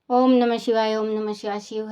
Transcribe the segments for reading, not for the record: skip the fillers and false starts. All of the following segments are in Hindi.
ओम नमः शिवाय, ओम नमः शिवाय। शिव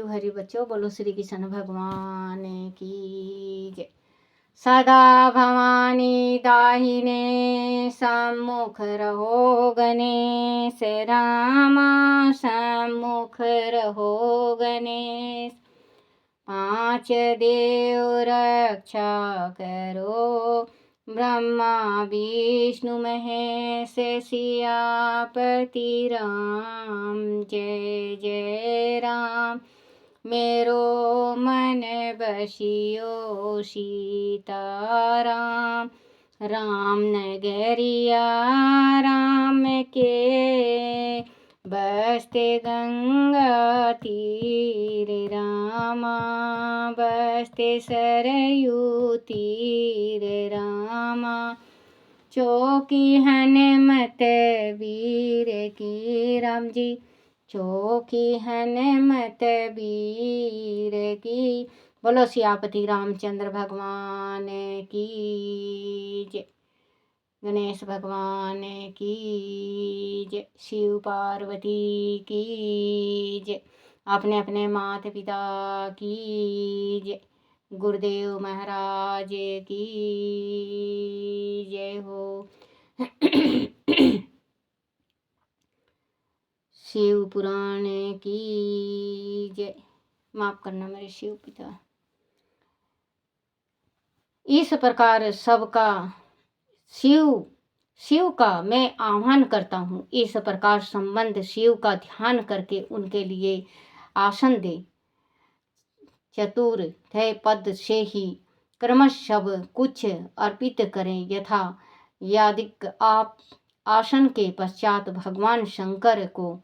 हरि बच्चों, बोलो श्री कृष्ण भगवान की जय। सदा भवानी दाहिने सम्मुख रहो, गणेश रामा सम्मुख रहो गणेश। पांच देव रक्षा करो, ब्रह्मा विष्णु महेश सियापति राम। जय जय राम। मेरो मन बसियो सीताराम। राम नगरिया राम के, बसते गंगा तीर रामा। बसते सरयू तीर रामा। चौकी हनुमत वीर की राम जी। चौकी हनुमत वीर की। बोलो सियापति रामचंद्र भगवान की जय। गणेश भगवान की जय। शिव पार्वती की जय। अपने अपने माता पिता की जय। गुरुदेव महाराज की जय हो। शिव पुराण की जय। माफ करना मेरे शिव पिता। इस प्रकार सबका शिव का मैं आह्वान करता हूँ। इस प्रकार संबंध शिव का ध्यान करके उनके लिए आसन दे। चतुर्थ पद से ही क्रमश सब कुछ अर्पित करें। यथा यादिक आप आसन के पश्चात भगवान शंकर को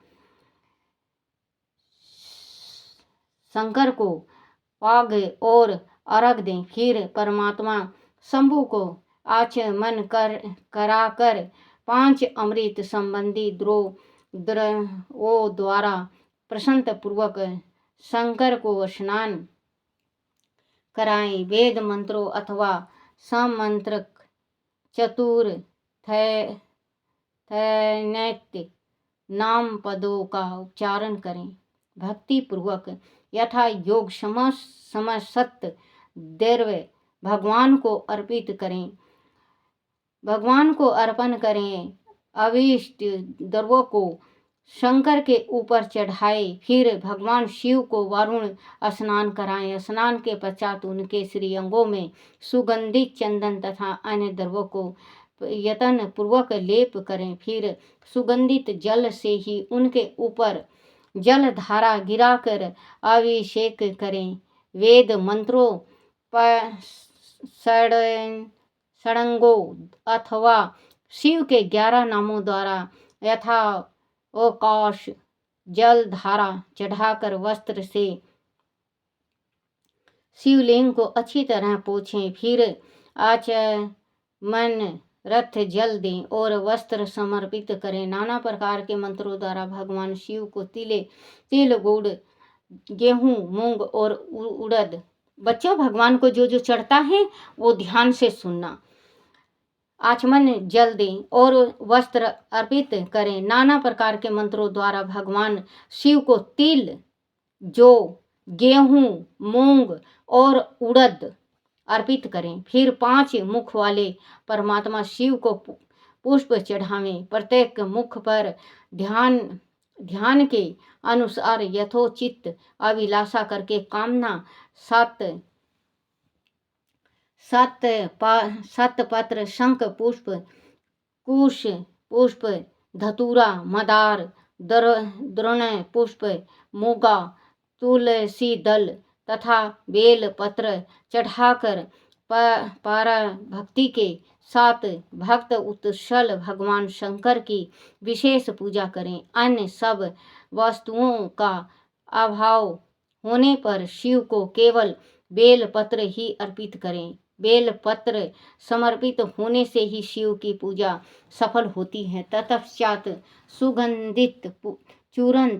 पाग और अर्घ दें। फिर परमात्मा शंभु को आचमन कराकर 5 अमृत संबंधी द्रोवों द्वारा प्रसन्न पूर्वक शंकर को स्नान कराएं। वेद मंत्रों अथवा समंत्रक चतुर्थ नाम पदों का उच्चारण करें। भक्ति पूर्वक यथा योग समस्त द्रव्य भगवान को अर्पण करें। अविष्ट द्रव्यों को शंकर के ऊपर चढ़ाए। फिर भगवान शिव को वरुण स्नान कराएं। स्नान के पश्चात उनके श्रीअंगों में सुगंधित चंदन तथा अन्य द्रव्यों को यत्न पूर्वक लेप करें। फिर सुगंधित जल से ही उनके ऊपर जल धारा गिराकर अभिषेक करें। वेद मंत्रों पर षडंगों अथवा शिव के 11 नामों द्वारा यथा ओकाश जल धारा चढ़ाकर वस्त्र से शिवलिंग को अच्छी तरह पोंछें। फिर आचमन रथ जल दें और वस्त्र समर्पित करें। नाना प्रकार के मंत्रों द्वारा भगवान शिव को तिल गुड़ गेहूं मूंग और उड़द। बच्चों, भगवान को जो जो चढ़ता है वो ध्यान से सुनना। आचमन जल दें और वस्त्र अर्पित करें। नाना प्रकार के मंत्रों द्वारा भगवान शिव को तिल जौ गेहूं मूंग और उड़द अर्पित करें। फिर 5 मुख वाले परमात्मा शिव को पुष्प चढ़ावें। प्रत्येक मुख पर ध्यान के अनुसार यथोचित अभिलाषा करके कामना 7 पत्र शंख पुष्प कुश पुष्प धतूरा मदार द्रोण पुष्प मुगा तुलसी दल तथा बेल पत्र चढ़ाकर पारा भक्ति के साथ भक्त उत्सल भगवान शंकर की विशेष पूजा करें। अन्य सब वस्तुओं का अभाव होने पर शिव को केवल बेल पत्र ही अर्पित करें। बेल पत्र समर्पित होने से ही शिव की पूजा सफल होती है। तत्पश्चात सुगंधित चूर्ण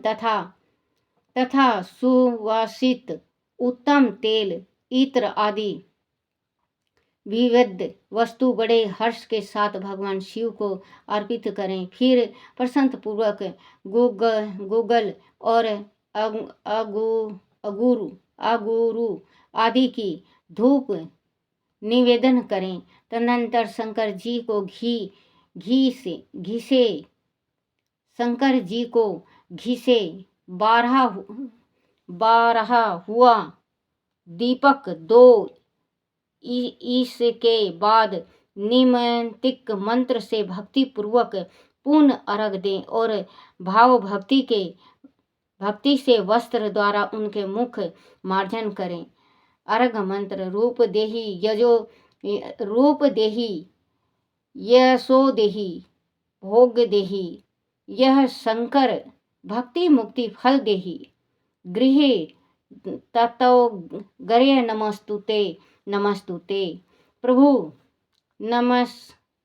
तथा सुवासित उत्तम तेल इत्र आदि विविध वस्तु बड़े हर्ष के साथ भगवान शिव को अर्पित करें। फिर प्रसन्नपूर्वक गूगल और अगुरु आदि की धूप निवेदन करें। तदनंतर शंकर जी को घी से 12 हुआ दीपक 2 इसके बाद निमंत्रित मंत्र से भक्ति पूर्वक पूर्ण अर्घ दें और भाव भक्ति से वस्त्र द्वारा उनके मुख मार्जन करें। अर्घ मंत्र रूप देही यशो देही भोग देही यह शंकर भक्ति मुक्ति फल देही गृहे ततो गरे नमस्तुते प्रभु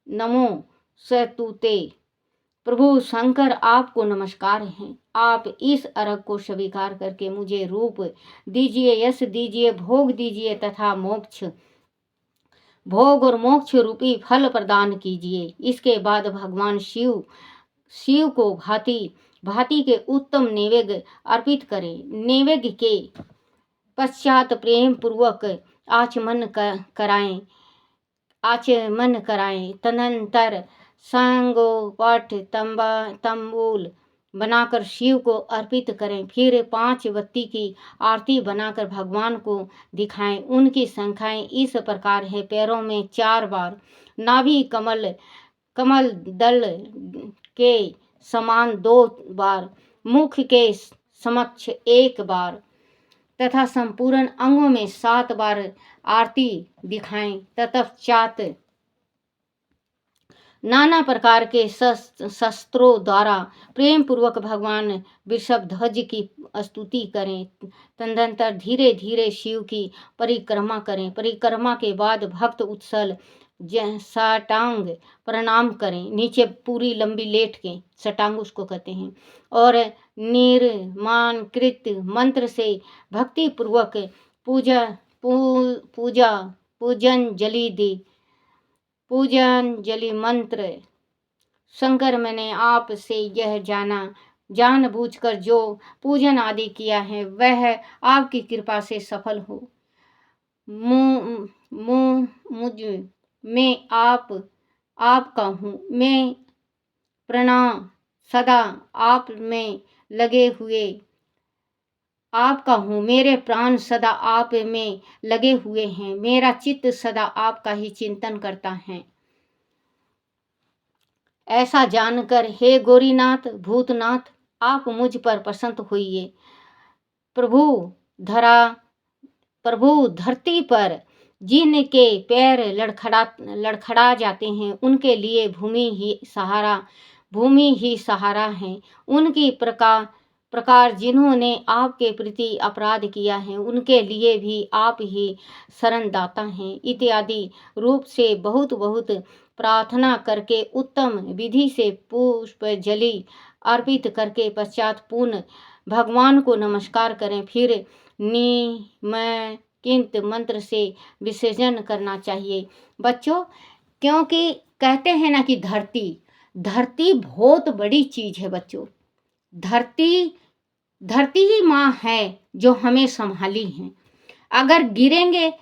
नमो सतुते। प्रभु शंकर आपको नमस्कार हैं। आप इस अर्घ को स्वीकार करके मुझे रूप दीजिए, यश दीजिए, भोग दीजिए तथा भोग और मोक्ष रूपी फल प्रदान कीजिए। इसके बाद भगवान शिव को भांति के उत्तम नैवेद्य अर्पित करें। नैवेद्य के पश्चात प्रेम पूर्वक आचमन कराएं। तदनंतर सांगोपट तंबूल बनाकर शिव को अर्पित करें। फिर 5 बत्ती की आरती बनाकर भगवान को दिखाएं। उनकी संख्याएं इस प्रकार है: पैरों में 4 बार, नाभि कमल दल के समान 2 बार, मुख के समक्ष 1 बार तथा संपूर्ण अंगों में 7 बार आरती दिखाएं। तत्पश्चात नाना प्रकार के शस्त्रों द्वारा प्रेम पूर्वक भगवान वृषभध्वज की स्तुति करें। तदनंतर धीरे धीरे शिव की परिक्रमा करें। परिक्रमा के बाद भक्त उत्सल साष्टांग प्रणाम करें। नीचे पूरी लंबी लेट के साष्टांग उसको कहते हैं और निर्माणकृत मंत्र से भक्ति पूर्वक पूजनजलि मंत्र। शंकर, मैंने आप से यह जानबूझकर जो पूजन आदि किया है वह आपकी कृपा से सफल हो। मैं आपका हूँ। मैं प्राण सदा आप में लगे हुए आपका हूँ। मेरे प्राण सदा आप में लगे हुए हैं। मेरा चित्त सदा आपका ही चिंतन करता है। ऐसा जानकर हे गौरीनाथ भूतनाथ, आप मुझ पर प्रसन्न होइए। प्रभु धरती पर जिनके पैर लड़खड़ा जाते हैं उनके लिए भूमि ही सहारा है। उनकी प्रकार जिन्होंने आपके प्रति अपराध किया है उनके लिए भी आप ही शरणदाता हैं। इत्यादि रूप से बहुत प्रार्थना करके उत्तम विधि से पुष्प जलि अर्पित करके पश्चात पुनः भगवान को नमस्कार करें। फिर निम्नलिखित मंत्र से विसर्जन करना चाहिए। बच्चों, क्योंकि कहते हैं ना कि धरती बहुत बड़ी चीज है। बच्चों, धरती ही माँ है जो हमें संभाली है। अगर गिरेंगे,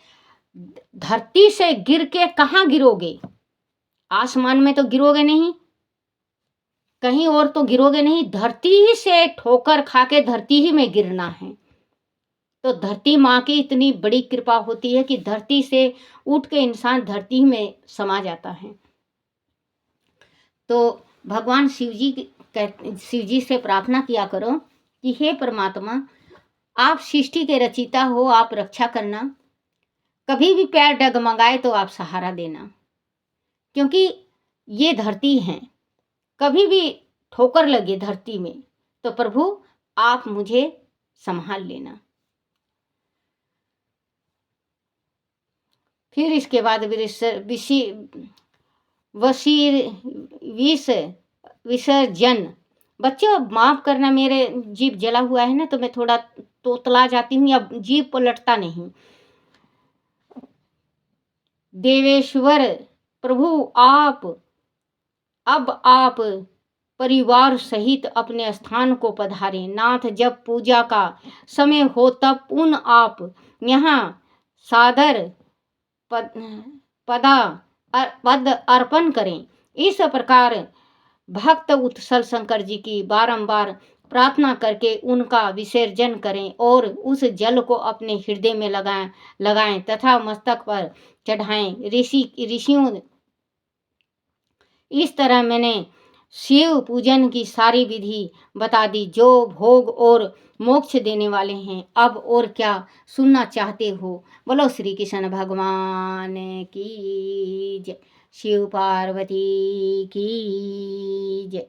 धरती से गिर के कहाँ गिरोगे? आसमान में तो गिरोगे नहीं, कहीं और तो गिरोगे नहीं। धरती ही से ठोकर खा के धरती ही में गिरना है। तो धरती माँ की इतनी बड़ी कृपा होती है कि धरती से उठ के इंसान धरती ही में समा जाता है। तो भगवान शिव जी से प्रार्थना किया करो कि हे परमात्मा, आप सृष्टि के रचिता हो, आप रक्षा करना। कभी भी पैर डगमगाए तो आप सहारा देना, क्योंकि ये धरती है। कभी भी ठोकर लगे धरती में तो प्रभु आप मुझे संभाल लेना। फिर इसके बाद विसर्जन। बच्चों, माफ करना, मेरे जीभ जला हुआ है ना, तो मैं थोड़ा तोतला जाती हूँ या जीभ पलटता नहीं। देवेश्वर प्रभु अब आप परिवार सहित अपने स्थान को पधारें। नाथ, जब पूजा का समय हो तब पुनः आप यहाँ सादर पद अर्पण करें। इस प्रकार भक्त उत्सल शंकर जी की बारंबार प्रार्थना करके उनका विसर्जन करें और उस जल को अपने हृदय में लगाएं तथा मस्तक पर चढ़ाएं। ऋषियों इस तरह मैंने शिव पूजन की सारी विधि बता दी जो भोग और मोक्ष देने वाले हैं। अब और क्या सुनना चाहते हो? बोलो श्री कृष्ण भगवान की जय। शिव पार्वती की जय।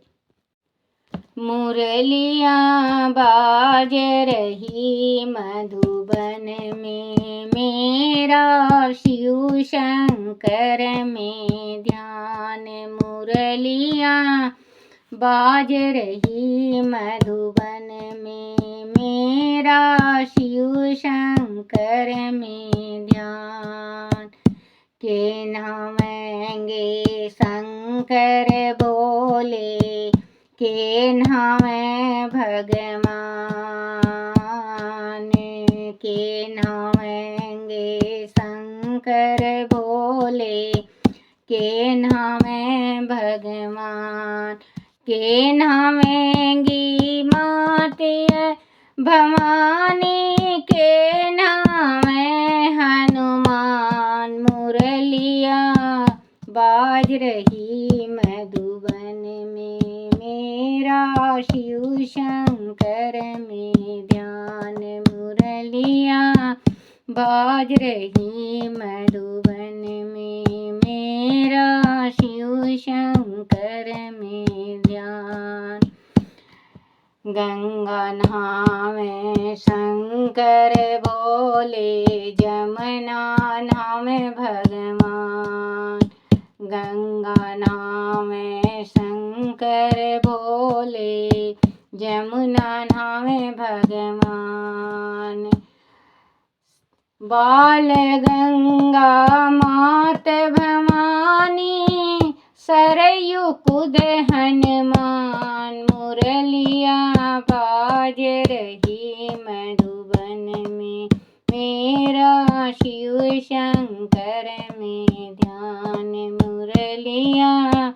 मुरलियाँ बाज रही मधुबन में, मेरा शिव शंकर में ध्यान। मुरलियाँ बाज रही मधुबन में, मेरा शिव शंकर में ध्यान। के नामेंगे शंकर बोले, के नाम भगवान, के नामेंगे शंकर बोले, के नाम भगवान। के नामेंगी माते भवानी, के नाम हनुमान। मुरलियाँ बाज रही मधुबन में, मेरा शिव शंकर में ध्यान। मुरलियाँ बाज रही मधुबन में, मेरा शिव शंकर में ध्यान। गंगा नहावे शंकर बोले, जमुना नहावे भगवान। गंगा नहावे शंकर बोले, जमुना नहावे भगवान। बाल गंगा मात भवानी, सरयू कूद हनुमान। मुरलियाँ बाज रही मधुबन में, मेरा शिव शंकर में ध्यान। मुरलियाँ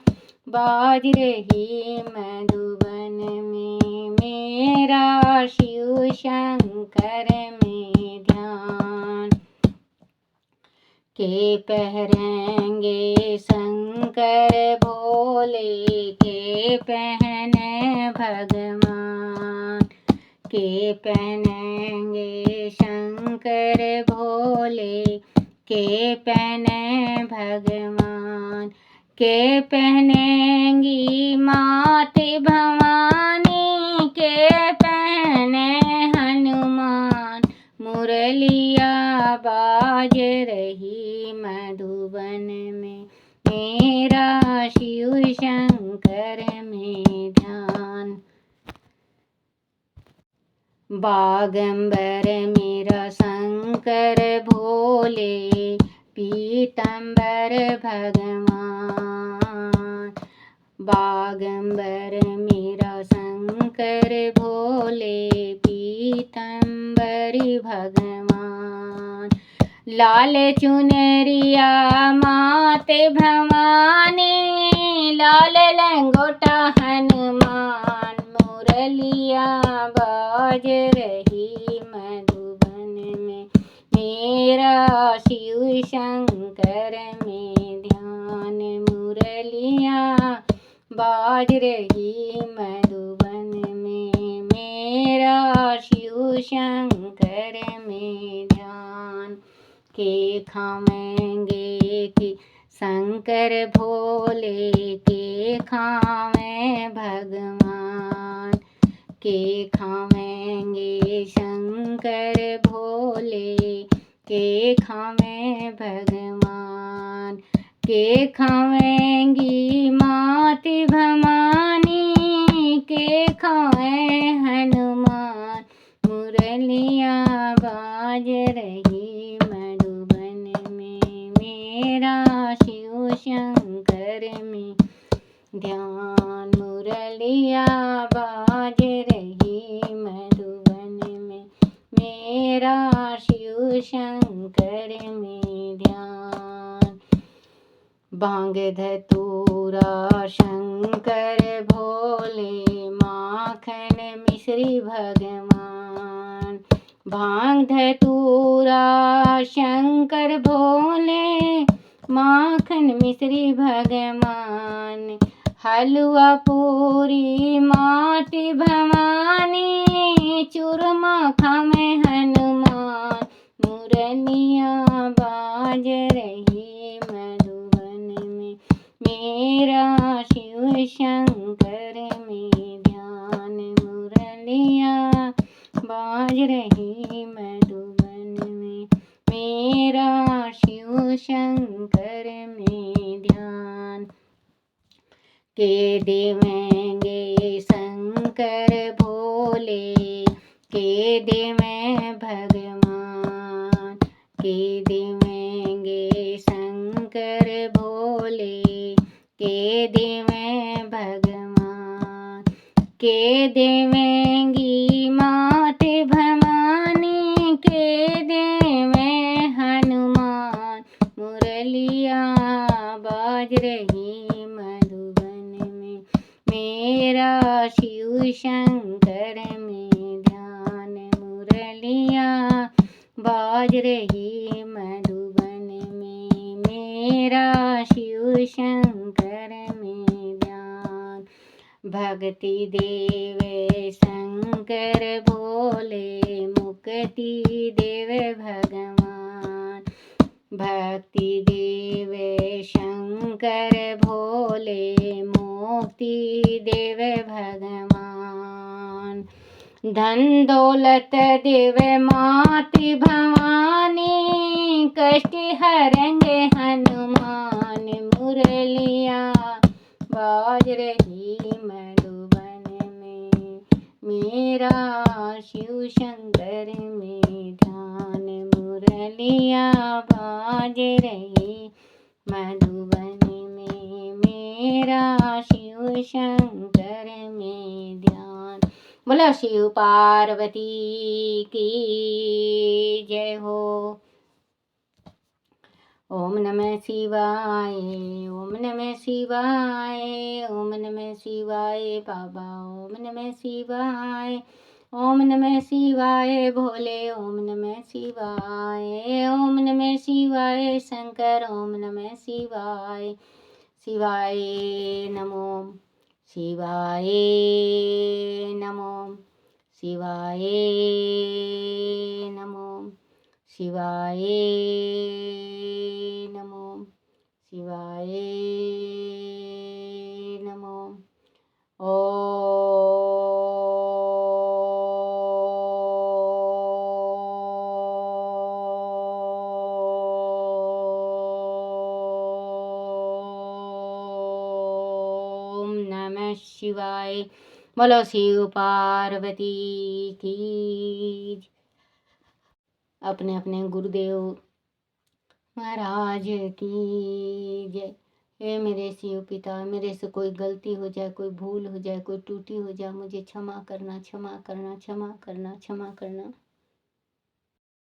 बाज रही मधुबन में, मेरा शिव शंकर में ध्यान। के पहरेंगे शंकर भोले, के पहने भगवान। के पहनेंगे शंकर भोले, के पहने भगवान। के पहनेंगी माते भवानी, के पहने हनुमान। मुरलियाँ बाज रही मधुबन में, मेरा शिव शंकर में ध्यान। बागंबर मेरा शंकर भोले, पीतंबर भगवान। बागंबर मेरा शंकर भोले, पीतंबरी भगवान। लाल चुनरिया माते भवानी, लाल लंगोटा हनुमान। मुरलियाँ बाज रही मधुबन में, मेरा शिव शंकर में ध्यान। मुरलियाँ बाज रही मधुबन में, मेरा शिव शंकर में ध्यान। के खावेंगे कि शंकर भोले, के खावे भगवान। के खावेंगे शंकर भोले, के खावे भगवान। के खावेंगी माते भवानी, के खावे हनुमान। मुरलियाँ बाज रही मधुबन में, मेरा ध्यान। मुरलिया बाज रही मधुबन में, मेरा शिव शंकर में ध्यान। भांग धतूरा शंकर भोले, माखन मिश्री भगवान। भांग धतूरा शंकर भोले, माखन मिश्री भगवान। हलवा पूरी माटी भवानी, चूरमा खामे हनुमान। मुरलिया बाज रही मधुबन में, मेरा शिव शंकर में ध्यान। मुरलिया बाज रही मधुबन में, मेरा शिव शंकर में ध्यान। के देवेंगे शंकर भोले, के देवें भगवान। के देवेंगे शंकर भोले, के देवें भगवान। के देवेंगी मात भवानी, के देवें हनुमान। मुरलिया बाज रही मधुबन में, मेरा शिव शंकर में ध्यान। मुरलिया बाज रही मधुबन में, मेरा शिव शंकर में ध्यान। भक्ति देवे शंकर भोले, मुक्ति देवे भगवान। भक्ति देवे शंकर भोले, मुक्ति देवे भगवान। धन दौलत देवे माति भवानी, कष्ट हरेंगे हनुमान। मुरलिया बाज रही मधुबन में, मेरा शिव शंकर में ध्यान। मुरलिया बाज रही मधुबन में, मेरा शिव शंकर में ध्यान। बोलो शिव पार्वती की जय हो। ओम नमः शिवाय, ओम नमः शिवाय, ओम नमः शिवाय बाबा, ओम नमः शिवाय। ओम नमः शिवाय भोले, ओम नमः शिवाय। ओम नमः शिवाय शंकर, ओम नमः शिवाय। शिवाय नमो, शिवाय नमो, शिवाय नमो, शिवाय नमो, शिवाय नमो। ओम नमः शिवाय। बोलो शिव पार्वती की। अपने अपने गुरुदेव महाराज की जय। हे मेरे शिव पिता, मेरे से कोई गलती हो जाए, कोई भूल हो जाए, कोई टूटी हो जाए, मुझे क्षमा करना, क्षमा करना, क्षमा करना, क्षमा करना।